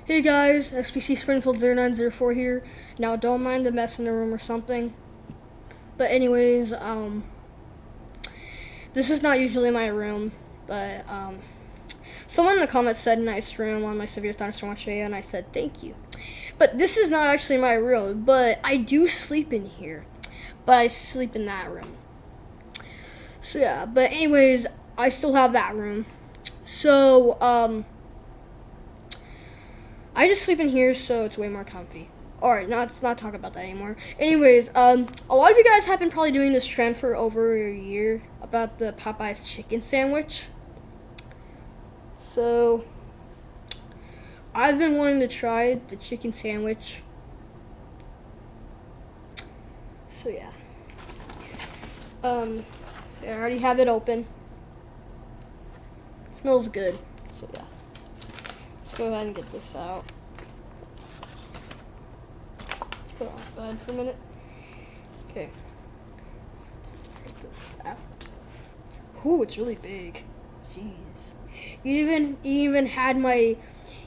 Hey guys, SPC Springfield 0904 here. Now don't mind the mess in the room or something. But anyways, this is not usually my room, but someone in the comments said nice room on my severe thunderstorm video, and I said thank you. But this is not actually my room, but I do sleep in here. But I sleep in that room. So yeah, but anyways, I still have that room. So, I just sleep in here, so it's way more comfy. Alright, let's not talk about that anymore. Anyways, a lot of you guys have been probably doing this trend for over a year about the Popeyes chicken sandwich. So, I've been wanting to try the chicken sandwich. So yeah. So I already have it open. It smells good. So yeah. Let's go ahead and get this out. Let's put it on the bed for a minute. Okay. Let's get this out. Ooh, it's really big. Jeez. You even had my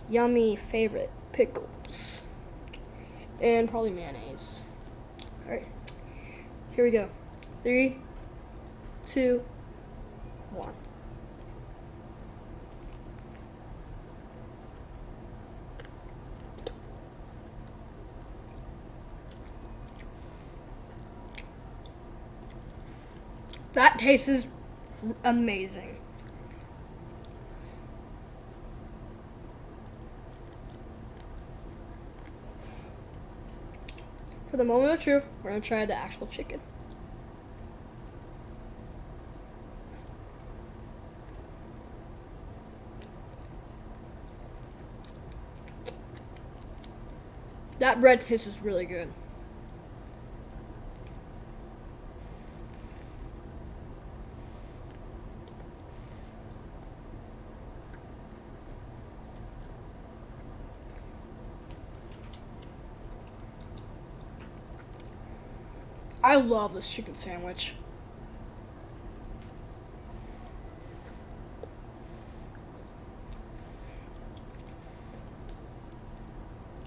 yummy favorite pickles. And probably mayonnaise. Alright. Here we go. 3, 2, 1. That tastes amazing. For the moment of truth, we're going to try the actual chicken. That bread tastes really good. I love this chicken sandwich.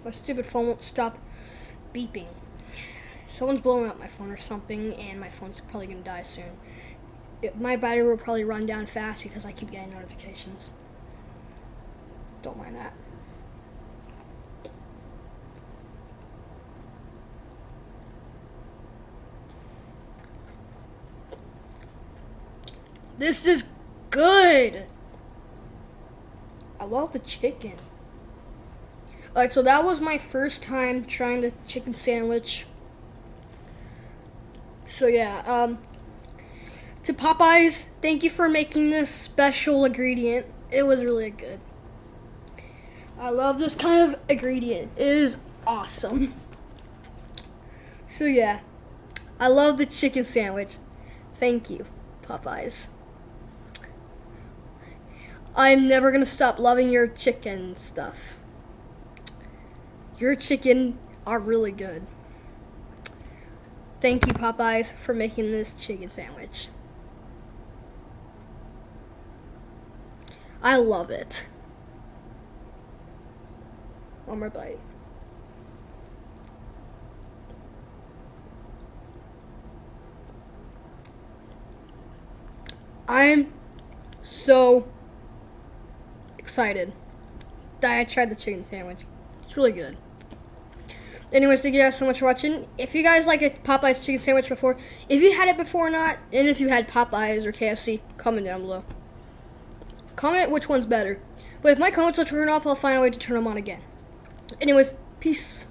My stupid phone won't stop beeping. Someone's blowing up my phone or something, and my phone's probably gonna die soon. My battery will probably run down fast because I keep getting notifications. Don't mind that. This is good. I love the chicken. Alright, so that was my first time trying the chicken sandwich. So yeah, to Popeyes, thank you for making this special ingredient. It was really good. I love this kind of ingredient. It is awesome. So yeah, I love the chicken sandwich. Thank you, Popeyes. I'm never gonna stop loving your chicken stuff. Your chicken are really good. Thank you, Popeyes, for making this chicken sandwich. I love it. One more bite. I'm so excited that I tried the chicken sandwich. It's really good. Anyways, thank you guys so much for watching. If you guys like a Popeyes chicken sandwich before, if you had it before or not, and if you had Popeyes or KFC, comment down below. Comment which one's better. But if my comments will turn off, I'll find a way to turn them on again. Anyways, peace.